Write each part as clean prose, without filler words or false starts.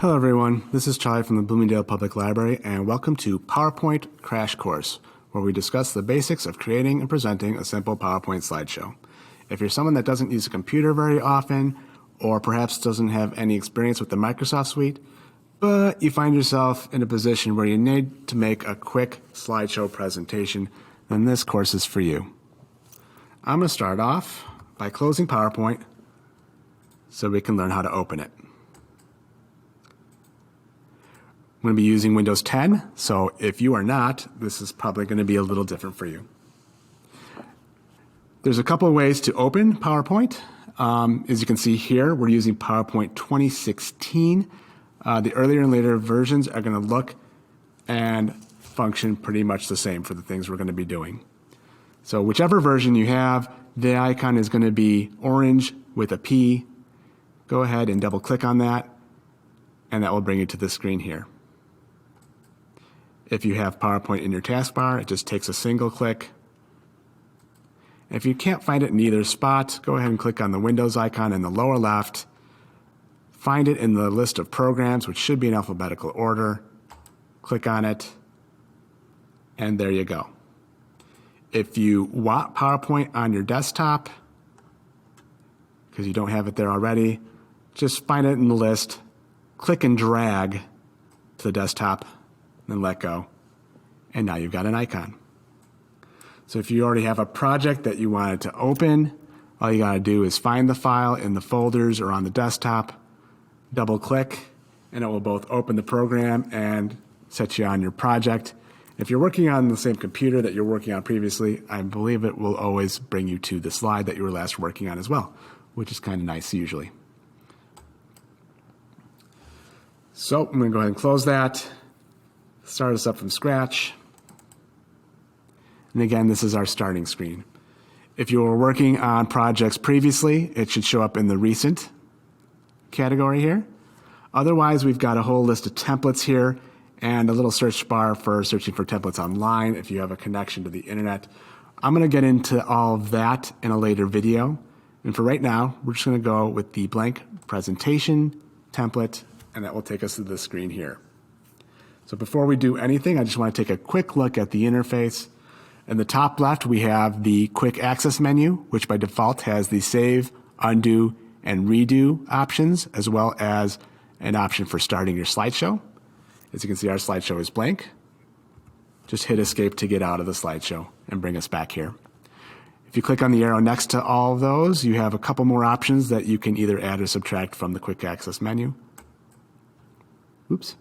Hello everyone, this is Charlie from the Bloomingdale Public Library and welcome to PowerPoint Crash Course, where we discuss the basics of creating and presenting a simple PowerPoint slideshow. If you're someone that doesn't use a computer very often, or perhaps doesn't have any experience with the Microsoft Suite, but you find yourself in a position where you need to make a quick slideshow presentation, then this course is for you. I'm going to start off by closing PowerPoint so we can learn how to open it. I'm going to be using Windows 10, so if you are not, this is probably going to be a little different for you. There's a couple of ways to open PowerPoint. As you can see here, we're using PowerPoint 2016. The earlier and later versions are going to look and function pretty much the same for the things we're going to be doing. So whichever version you have, the icon is going to be orange with a P. Go ahead and double click on that, and that will bring you to the screen here. If you have PowerPoint in your taskbar, it just takes a single click. If you can't find it in either spot, go ahead and click on the Windows icon in the lower left. Find it in the list of programs, which should be in alphabetical order. Click on it, and there you go. If you want PowerPoint on your desktop, because you don't have it there already, just find it in the list, click and drag to the desktop, then let go, and now you've got an icon. So if you already have a project that you wanted to open, all you got to do is find the file in the folders or on the desktop, double click, and it will both open the program and set you on your project. If you're working on the same computer that you're working on previously, I believe it will always bring you to the slide that you were last working on as well, which is kind of nice usually. So I'm going to go ahead and close that. Start us up from scratch. And again, this is our starting screen. If you were working on projects previously, it should show up in the recent category here. Otherwise, we've got a whole list of templates here and a little search bar for searching for templates online if you have a connection to the internet. I'm going to get into all of that in a later video. And for right now, we're just going to go with the blank presentation template, and that will take us to the screen here. So before we do anything, I just want to take a quick look at the interface. In the top left, we have the quick access menu, which by default has the save, undo, and redo options, as well as an option for starting your slideshow. As you can see, our slideshow is blank. Just hit escape to get out of the slideshow and bring us back here. If you click on the arrow next to all of those, you have a couple more options that you can either add or subtract from the quick access menu. Oops.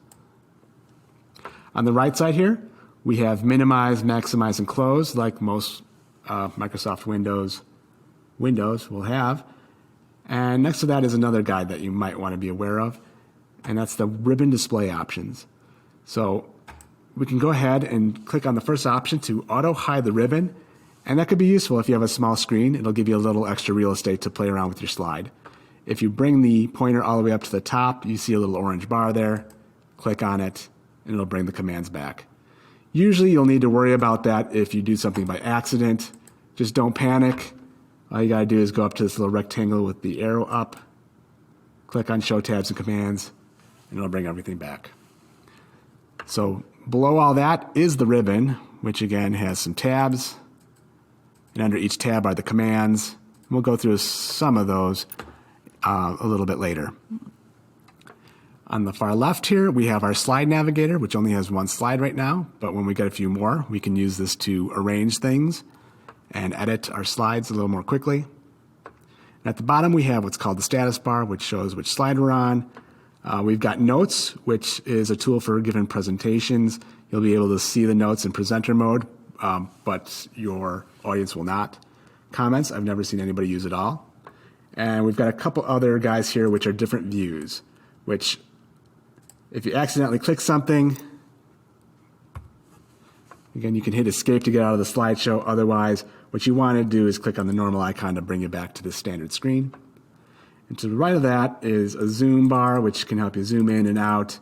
On the right side here, we have minimize, maximize, and close, like most Microsoft Windows will have. And next to that is another guide that you might want to be aware of, and that's the ribbon display options. So we can go ahead and click on the first option to auto hide the ribbon, and that could be useful if you have a small screen. It'll give you a little extra real estate to play around with your slide. If you bring the pointer all the way up to the top, you see a little orange bar there. Click on it, and it'll bring the commands back. Usually you'll need to worry about that if you do something by accident. Just don't panic. All you got to do is go up to this little rectangle with the arrow up, click on Show Tabs and Commands, and it'll bring everything back. So below all that is the ribbon, which again has some tabs, and under each tab are the commands. We'll go through some of those a little bit later. On the far left here, we have our slide navigator, which only has one slide right now, but when we get a few more, we can use this to arrange things and edit our slides a little more quickly. And at the bottom, we have what's called the status bar, which shows which slide we're on. We've got notes, which is a tool for given presentations. You'll be able to see the notes in presenter mode, but your audience will not. Comments, I've never seen anybody use it all. And we've got a couple other guys here, which are different views, which if you accidentally click something, again, you can hit escape to get out of the slideshow. Otherwise, what you want to do is click on the normal icon to bring you back to the standard screen. And to the right of that is a zoom bar, which can help you zoom in and out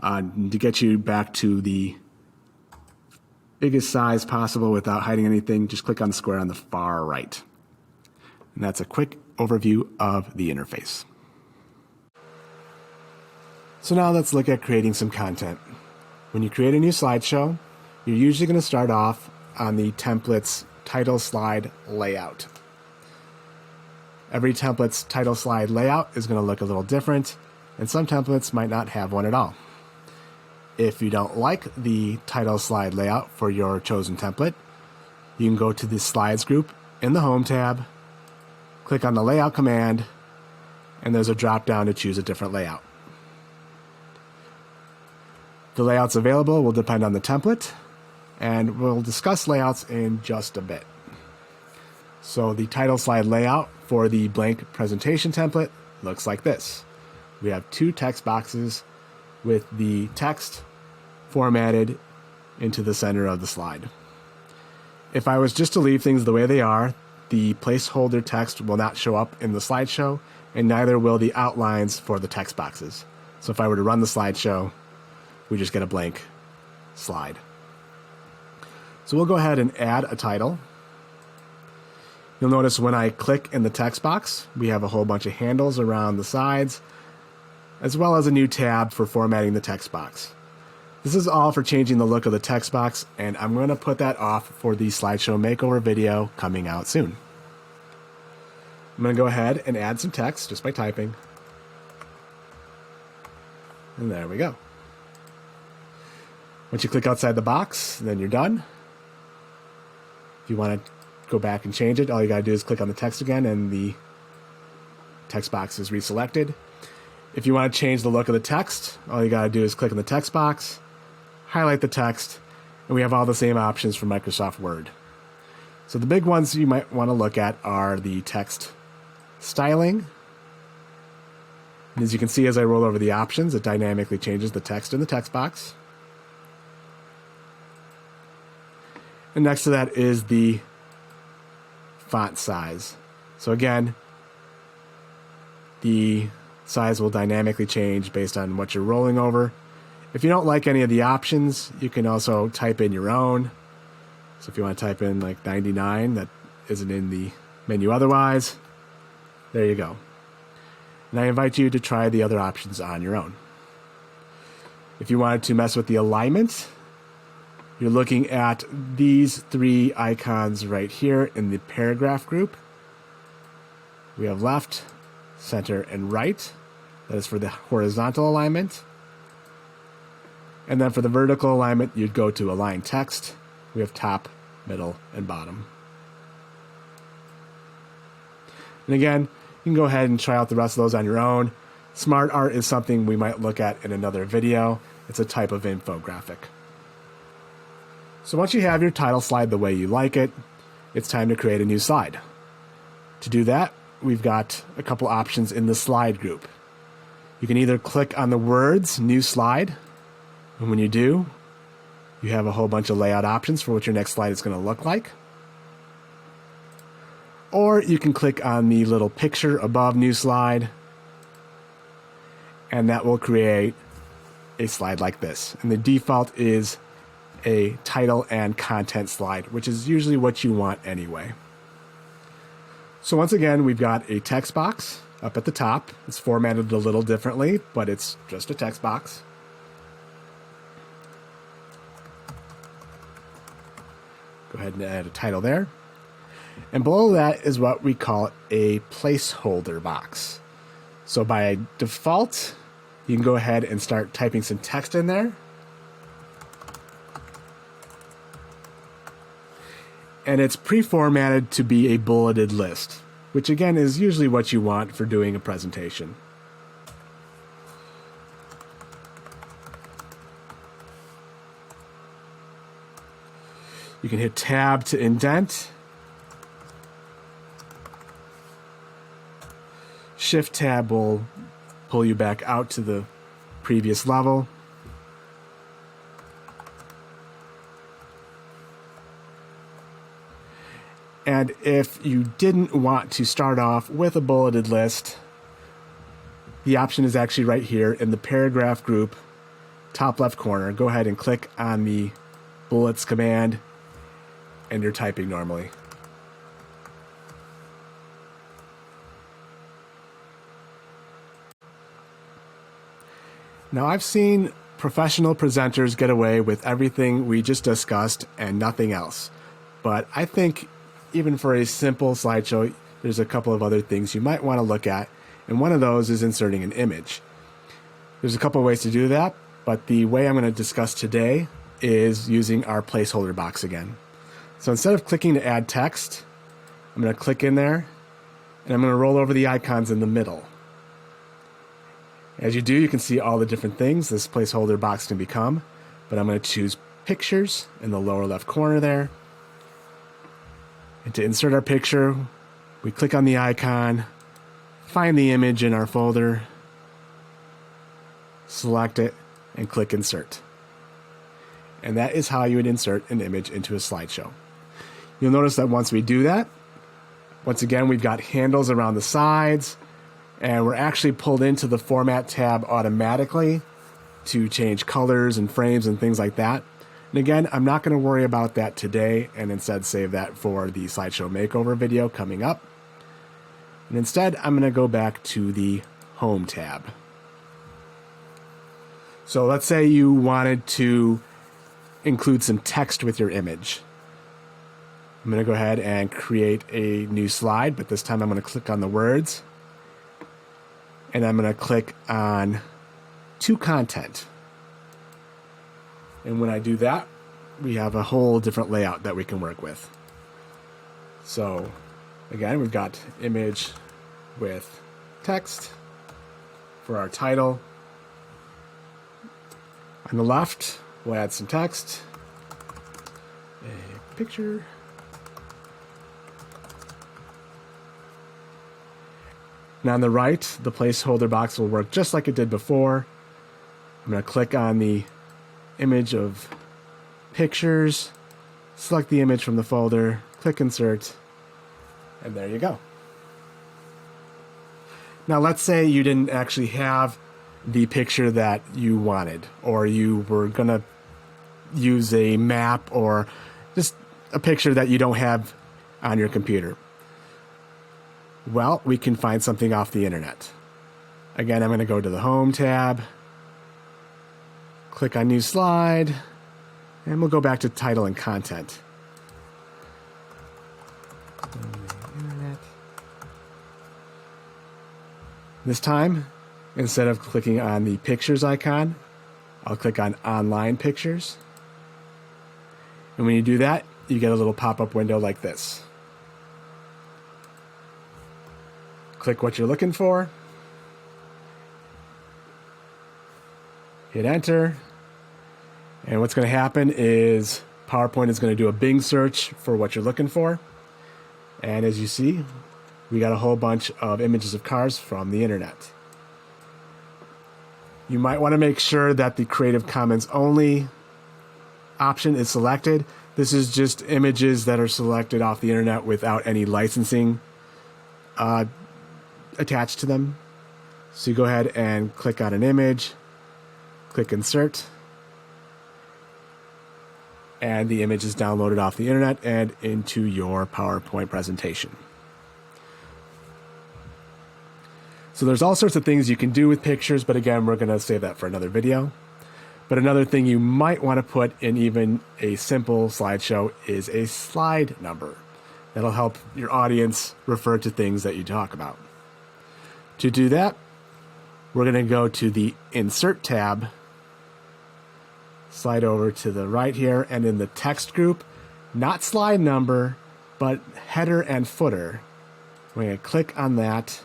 to get you back to the biggest size possible without hiding anything. Just click on the square on the far right. And that's a quick overview of the interface. So now let's look at creating some content. When you create a new slideshow, you're usually going to start off on the template's title slide layout. Every template's title slide layout is going to look a little different, and some templates might not have one at all. If you don't like the title slide layout for your chosen template, you can go to the Slides group in the Home tab, click on the Layout command, and there's a drop-down to choose a different layout. The layouts available will depend on the template, and we'll discuss layouts in just a bit. So the title slide layout for the blank presentation template looks like this. We have two text boxes with the text formatted into the center of the slide. If I was just to leave things the way they are, the placeholder text will not show up in the slideshow, and neither will the outlines for the text boxes. So if I were to run the slideshow, we just get a blank slide. So we'll go ahead and add a title. You'll notice when I click in the text box, we have a whole bunch of handles around the sides, as well as a new tab for formatting the text box. This is all for changing the look of the text box, and I'm going to put that off for the slideshow makeover video coming out soon. I'm going to go ahead and add some text just by typing. And there we go. Once you click outside the box, then you're done. If you want to go back and change it, all you got to do is click on the text again and the text box is reselected. If you want to change the look of the text, all you got to do is click on the text box, highlight the text, and we have all the same options for Microsoft Word. So the big ones you might want to look at are the text styling. And as you can see, as I roll over the options, it dynamically changes the text in the text box. And next to that is the font size. So again, the size will dynamically change based on what you're rolling over. If you don't like any of the options, you can also type in your own. So if you want to type in like 99, that isn't in the menu otherwise, there you go. And I invite you to try the other options on your own. If you wanted to mess with the alignment, you're looking at these three icons right here in the paragraph group. We have left, center, and right. That is for the horizontal alignment. And then for the vertical alignment, you'd go to align text. We have top, middle, and bottom. And again, you can go ahead and try out the rest of those on your own. Smart art is something we might look at in another video. It's a type of infographic. So once you have your title slide the way you like it, it's time to create a new slide. To do that, we've got a couple options in the slide group. You can either click on the words New Slide, and when you do, you have a whole bunch of layout options for what your next slide is going to look like. Or you can click on the little picture above New Slide, and that will create a slide like this. And the default is a title and content slide, which is usually what you want anyway. So once again, we've got a text box up at the top. It's formatted a little differently, but it's just a text box. Go ahead and add a title there. And below that is what we call a placeholder box. So by default, you can go ahead and start typing some text in there. And it's pre-formatted to be a bulleted list, which again is usually what you want for doing a presentation. You can hit Tab to indent. Shift Tab will pull you back out to the previous level. And if you didn't want to start off with a bulleted list, the option is actually right here in the paragraph group, top left corner. Go ahead and click on the bullets command, and you're typing normally. Now, I've seen professional presenters get away with everything we just discussed and nothing else. But I think even for a simple slideshow, there's a couple of other things you might want to look at, and one of those is inserting an image. There's a couple of ways to do that, but the way I'm going to discuss today is using our placeholder box again. So instead of clicking to add text, I'm going to click in there, and I'm going to roll over the icons in the middle. As you do, you can see all the different things this placeholder box can become, but I'm going to choose Pictures in the lower left corner there. And to insert our picture, we click on the icon, find the image in our folder, select it, and click Insert. And that is how you would insert an image into a slideshow. You'll notice that once we do that, once again, we've got handles around the sides, and we're actually pulled into the Format tab automatically to change colors and frames and things like that. And again, I'm not going to worry about that today, and instead save that for the slideshow makeover video coming up. And instead, I'm going to go back to the Home tab. So let's say you wanted to include some text with your image. I'm going to go ahead and create a new slide, but this time I'm going to click on the words, and I'm going to click on To Content. And when I do that, we have a whole different layout that we can work with. So again, we've got image with text for our title. On the left, we'll add some text, a picture, and on the right, the placeholder box will work just like it did before. I'm going to click on the image of pictures, select the image from the folder, click Insert, and there you go. Now let's say you didn't actually have the picture that you wanted, or you were going to use a map or just a picture that you don't have on your computer. Well, we can find something off the internet. Again, I'm going to go to the Home tab, click on New Slide, and we'll go back to Title and Content. This time, instead of clicking on the Pictures icon, I'll click on Online Pictures. And when you do that, you get a little pop-up window like this. Click what you're looking for, hit Enter, and what's going to happen is PowerPoint is going to do a Bing search for what you're looking for. And as you see, we got a whole bunch of images of cars from the internet. You might want to make sure that the Creative Commons only option is selected. This is just images that are selected off the internet without any licensing attached to them. So you go ahead and click on an image, click Insert, and the image is downloaded off the internet and into your PowerPoint presentation. So there's all sorts of things you can do with pictures, but again, we're going to save that for another video. But another thing you might want to put in even a simple slideshow is a slide number. That'll help your audience refer to things that you talk about. To do that, we're going to go to the Insert tab, slide over to the right here, and in the text group, not slide number, but header and footer, we're going to click on that,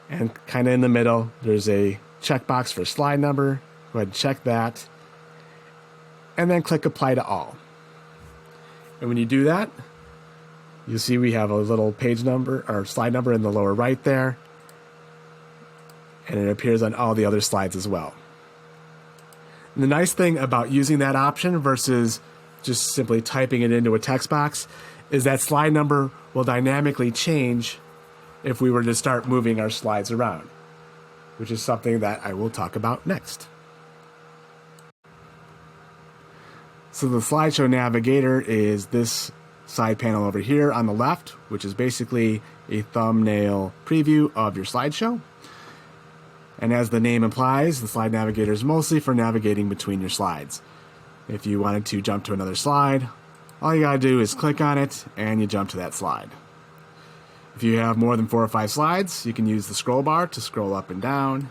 and kind of in the middle, there's a checkbox for slide number. Go ahead and check that, and then click Apply to All. And when you do that, you'll see we have a little page number or slide number in the lower right there, and it appears on all the other slides as well. And the nice thing about using that option versus just simply typing it into a text box is that slide number will dynamically change if we were to start moving our slides around, which is something that I will talk about next. So the slideshow navigator is this side panel over here on the left, which is basically a thumbnail preview of your slideshow. And as the name implies, the slide navigator is mostly for navigating between your slides. If you wanted to jump to another slide, all you gotta do is click on it and you jump to that slide. If you have more than 4 or 5 slides, you can use the scroll bar to scroll up and down.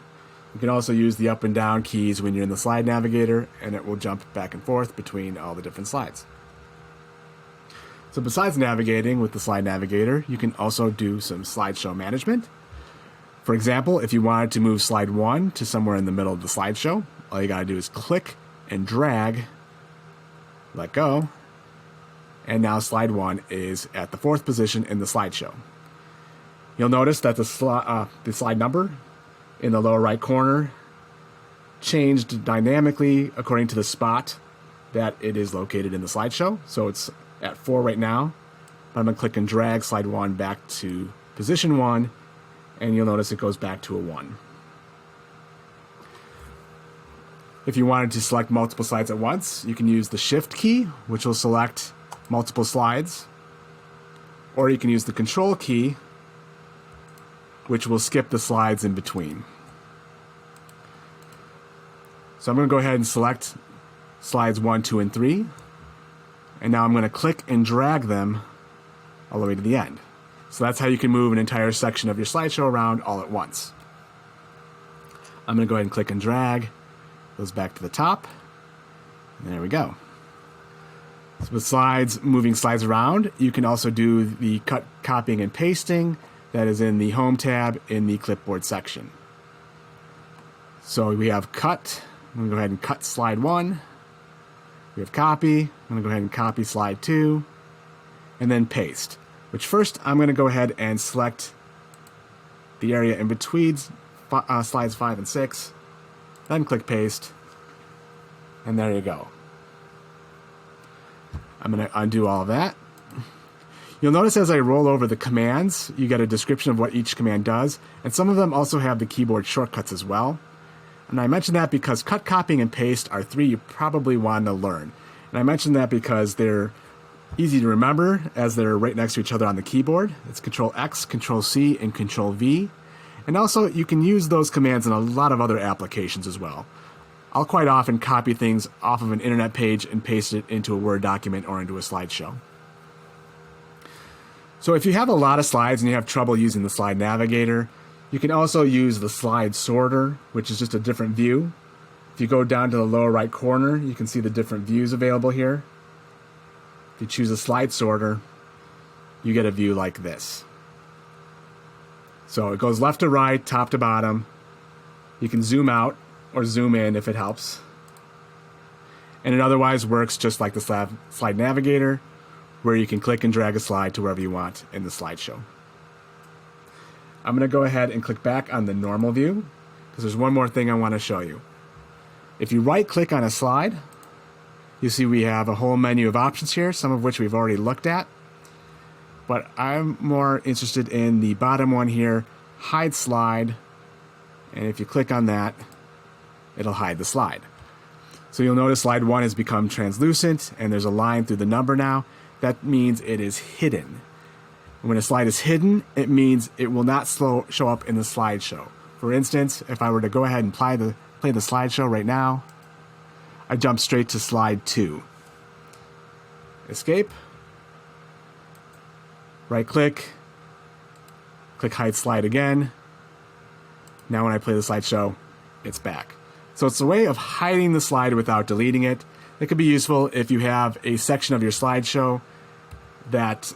You can also use the up and down keys when you're in the slide navigator, and it will jump back and forth between all the different slides. So besides navigating with the slide navigator, you can also do some slideshow management. For example, if you wanted to move slide 1 to somewhere in the middle of the slideshow, all you gotta do is click and drag, let go, and now slide 1 is at the 4th position in the slideshow. You'll notice that the slide number in the lower right corner changed dynamically according to the spot that it is located in the slideshow. So it's at 4 right now, but I'm going to click and drag slide 1 back to position 1, and you'll notice it goes back to a 1. If you wanted to select multiple slides at once, you can use the Shift key, which will select multiple slides, or you can use the Control key, which will skip the slides in between. So I'm going to go ahead and select slides 1, 2, and 3. And now I'm going to click and drag them all the way to the end. So that's how you can move an entire section of your slideshow around all at once. I'm going to go ahead and click and drag those back to the top. And there we go. So with moving slides around, you can also do the cut, copying, and pasting that is in the Home tab in the Clipboard section. So we have cut. I'm going to go ahead and cut slide 1. We have copy. I'm going to go ahead and copy slide 2. And then paste, which first I'm going to go ahead and select the area in between slides 5 and 6. Then click paste. And there you go. I'm going to undo all of that. You'll notice as I roll over the commands, you get a description of what each command does, and some of them also have the keyboard shortcuts as well. And I mention that because cut, copying, and paste are 3 you probably want to learn. And I mention that because they're easy to remember as they're right next to each other on the keyboard. It's Control X, Control C, and Control V. And also you can use those commands in a lot of other applications as well. I'll quite often copy things off of an internet page and paste it into a Word document or into a slideshow. So if you have a lot of slides and you have trouble using the slide navigator, you can also use the slide sorter, which is just a different view. If you go down to the lower right corner, you can see the different views available here. If you choose a slide sorter, you get a view like this. So it goes left to right, top to bottom. You can zoom out or zoom in if it helps. And it otherwise works just like the slide navigator, where you can click and drag a slide to wherever you want in the slideshow. I'm going to go ahead and click back on the normal view because there's one more thing I want to show you. If you right click on a slide, you see we have a whole menu of options here, some of which we've already looked at. But I'm more interested in the bottom one here, hide slide. And if you click on that, it'll hide the slide. So you'll notice slide 1 has become translucent and there's a line through the number now. That means it is hidden. When a slide is hidden, it means it will not show up in the slideshow. For instance, if I were to go ahead and play the slideshow right now, I jump straight to slide 2. Escape. Right click. Click hide slide again. Now when I play the slideshow, it's back. So it's a way of hiding the slide without deleting it. It could be useful if you have a section of your slideshow that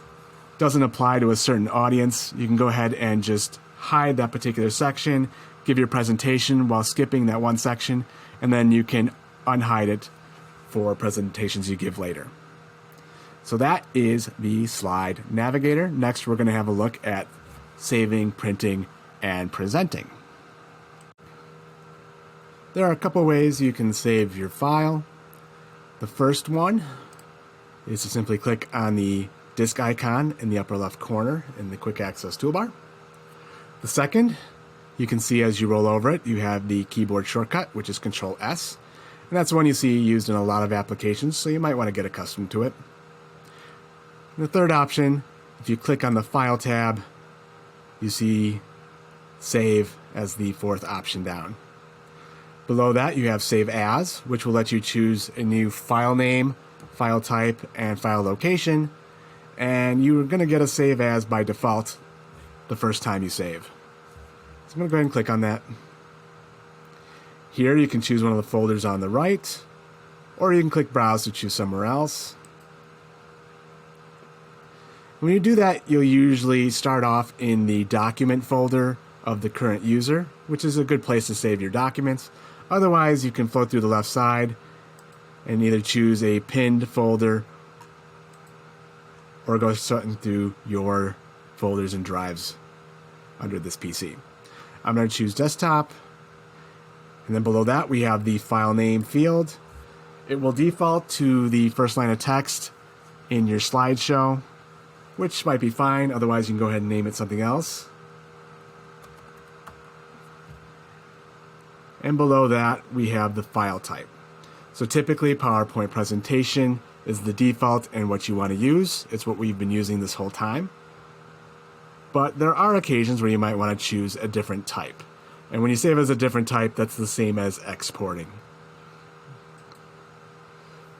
doesn't apply to a certain audience. You can go ahead and just hide that particular section, give your presentation while skipping that one section, and then you can unhide it for presentations you give later. So that is the slide navigator. Next, we're going to have a look at saving, printing, and presenting. There are a couple ways you can save your file. The first one is to simply click on the disk icon in the upper left corner in the quick access toolbar. The second, you can see as you roll over it, you have the keyboard shortcut, which is Control S. And that's one you see used in a lot of applications, so you might want to get accustomed to it. And the third option, if you click on the File tab, you see Save as the fourth option down. Below that, you have Save As, which will let you choose a new file name, file type, and file location. And you're going to get a Save As by default the first time you save. So I'm going to go ahead and click on that. Here you can choose one of the folders on the right, or you can click Browse to choose somewhere else. When you do that, you'll usually start off in the document folder of the current user, which is a good place to save your documents. Otherwise, you can float through the left side and either choose a pinned folder or go sorting through your folders and drives under this PC. I'm going to choose desktop, and then below that we have the file name field. It will default to the first line of text in your slideshow, which might be fine. Otherwise, you can go ahead and name it something else. And below that, we have the file type. So typically, PowerPoint presentation is the default and what you want to use. It's what we've been using this whole time. But there are occasions where you might want to choose a different type. And when you save as a different type, that's the same as exporting.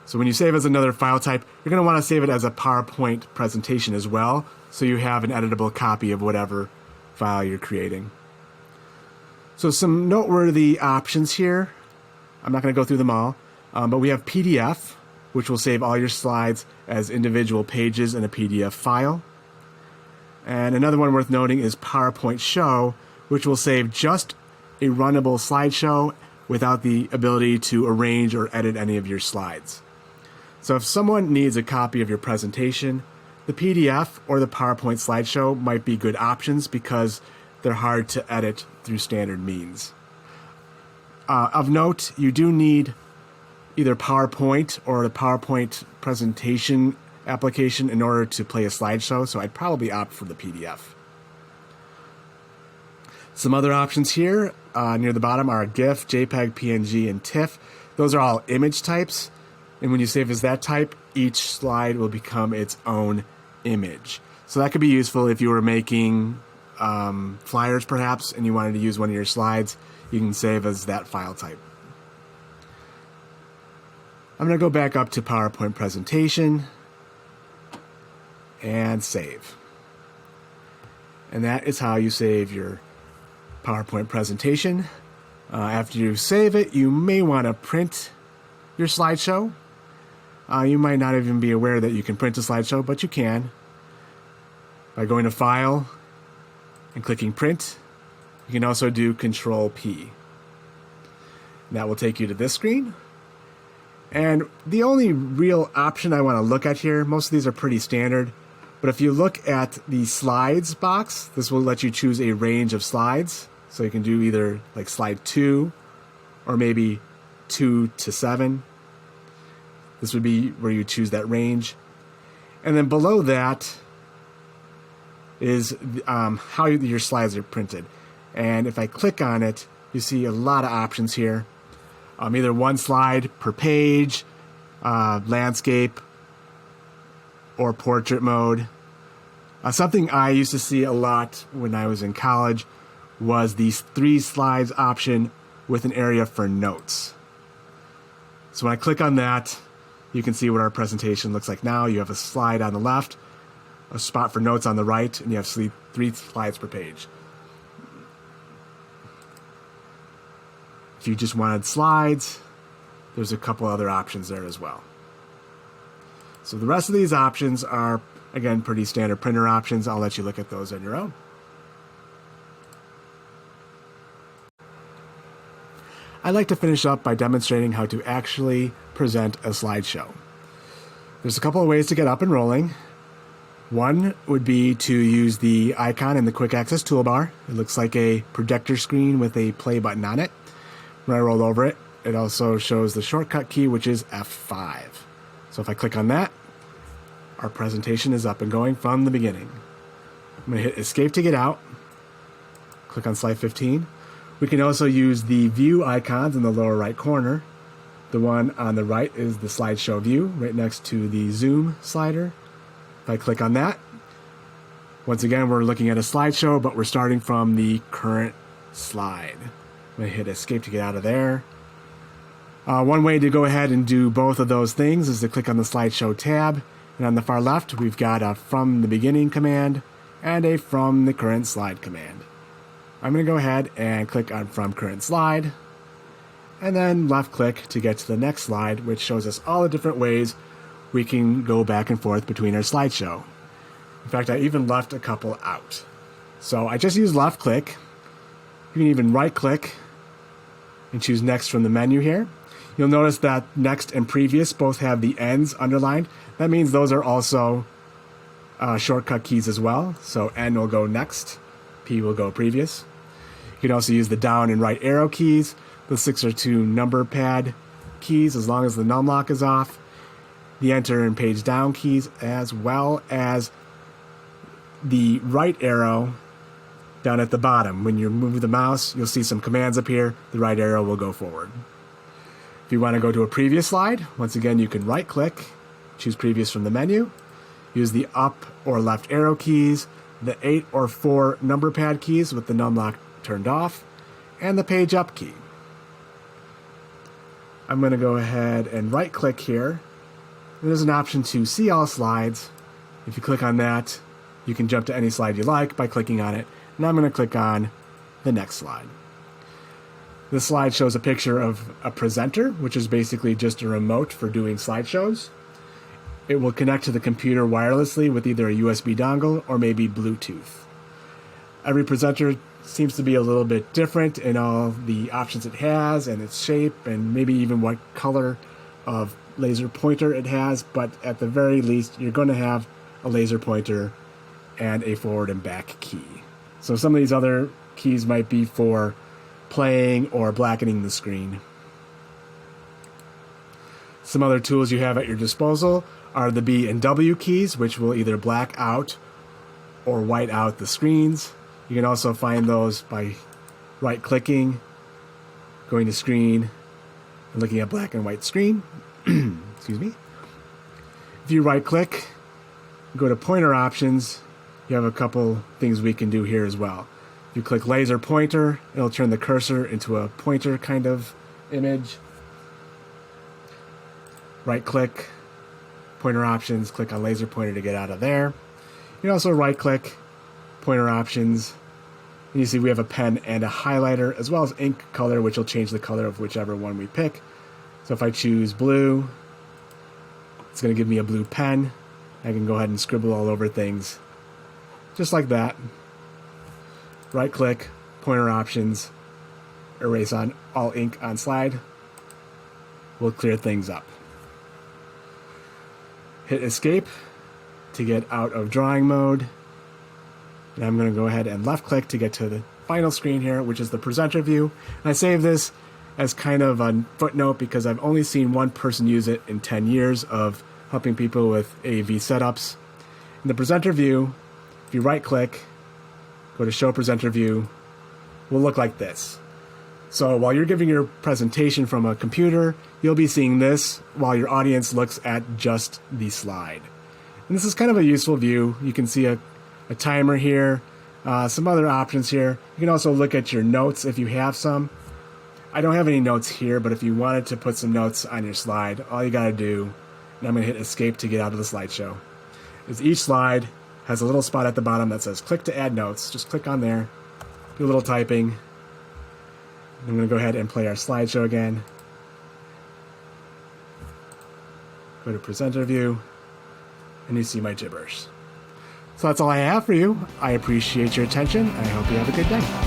So when you save as another file type, you're going to want to save it as a PowerPoint presentation as well, so you have an editable copy of whatever file you're creating. So some noteworthy options here. I'm not going to go through them all, but we have PDF, which will save all your slides as individual pages in a PDF file. And another one worth noting is PowerPoint Show, which will save just a runnable slideshow without the ability to arrange or edit any of your slides. So if someone needs a copy of your presentation, the PDF or the PowerPoint slideshow might be good options because they're hard to edit through standard means. Of note, you do need either PowerPoint or the PowerPoint presentation application in order to play a slideshow, so I'd probably opt for the PDF. Some other options here near the bottom are GIF, JPEG, PNG, and TIFF. Those are all image types, and when you save as that type, each slide will become its own image. So that could be useful if you were making flyers perhaps and you wanted to use one of your slides. You can save as that file type. I'm going to go back up to PowerPoint presentation and save. And that is how you save your PowerPoint presentation. After you save it, you may want to print your slideshow. You might not even be aware that you can print a slideshow, but you can. By going to File and clicking Print, you can also do Control-P. That will take you to this screen. And the only real option I want to look at here, most of these are pretty standard, but if you look at the Slides box, this will let you choose a range of slides. So you can do either like slide 2 or maybe 2 to 7. This would be where you choose that range. And then below that is how your slides are printed. And if I click on it, you see a lot of options here. Either one slide per page, landscape, or portrait mode. Something I used to see a lot when I was in college was the 3 slides option with an area for notes. So when I click on that, you can see what our presentation looks like now. You have a slide on the left, a spot for notes on the right, and you have 3 slides per page. If you just wanted slides, there's a couple other options there as well. So the rest of these options are, again, pretty standard printer options. I'll let you look at those on your own. I'd like to finish up by demonstrating how to actually present a slideshow. There's a couple of ways to get up and rolling. One would be to use the icon in the quick access toolbar. It looks like a projector screen with a play button on it. When I roll over it, it also shows the shortcut key, which is F5. So if I click on that, our presentation is up and going from the beginning. I'm going to hit Escape to get out. Click on slide 15. We can also use the view icons in the lower right corner. The one on the right is the slideshow view, right next to the zoom slider. If I click on that, Once again, we're looking at a slideshow, but we're starting from the current slide. I'm going to hit escape to get out of there. One way to go ahead and do both of those things is to click on the slideshow tab. And on the far left, we've got a from the beginning command and a from the current slide command. I'm going to go ahead and click on from current slide, and then left click to get to the next slide, which shows us all the different ways we can go back and forth between our slideshow. In fact, I even left a couple out. So I just use left click. You can even right click and choose next from the menu here. You'll notice that next and previous both have the ends underlined. That means those are also shortcut keys as well. So N will go next, P will go previous. You can also use the down and right arrow keys. The 6 or 2 number pad keys as long as the num lock is off. The enter and page down keys, as well as the right arrow down at the bottom. When you move the mouse, you'll see some commands appear. The right arrow will go forward. If you want to go to a previous slide, once again, you can right click, choose previous from the menu, use the up or left arrow keys, the 8 or 4 number pad keys with the num lock turned off, and the page up key. I'm going to go ahead and right click here. There's an option to see all slides. If you click on that, you can jump to any slide you like by clicking on it. And I'm going to click on the next slide. This slide shows a picture of a presenter, which is basically just a remote for doing slideshows. It will connect to the computer wirelessly with either a USB dongle or maybe Bluetooth. Every presenter seems to be a little bit different in all the options it has and its shape and maybe even what color of laser pointer it has, but at the very least, you're going to have a laser pointer and a forward and back key. So some of these other keys might be for playing or blackening the screen. Some other tools you have at your disposal are the B and W keys, which will either black out or white out the screens. You can also find those by right-clicking, going to screen, and looking at black and white screen. Excuse me. If you right-click, go to pointer options, you have a couple things we can do here as well. If you click laser pointer, it'll turn the cursor into a pointer kind of image. Right-click, pointer options, click on laser pointer to get out of there. You can also right-click, pointer options, and you see we have a pen and a highlighter, as well as ink color, which will change the color of whichever one we pick. So if I choose blue, it's going to give me a blue pen. I can go ahead and scribble all over things, just like that. Right-click, pointer options, erase on all ink on slide. We'll clear things up. Hit escape to get out of drawing mode. And I'm going to go ahead and left-click to get to the final screen here, which is the presenter view. And I save this as kind of a footnote because I've only seen one person use it in 10 years of helping people with AV setups. In the presenter view, if you right-click, go to Show Presenter View, will look like this. So while you're giving your presentation from a computer, you'll be seeing this while your audience looks at just the slide. And this is kind of a useful view. You can see a timer here, some other options here. You can also look at your notes if you have some. I don't have any notes here, but if you wanted to put some notes on your slide, all you got to do, and I'm going to hit escape to get out of the slideshow, is each slide has a little spot at the bottom that says click to add notes. Just click on there, do a little typing. I'm going to go ahead and play our slideshow again. Go to presenter view, and you see my gibberish. So that's all I have for you. I appreciate your attention. I hope you have a good day.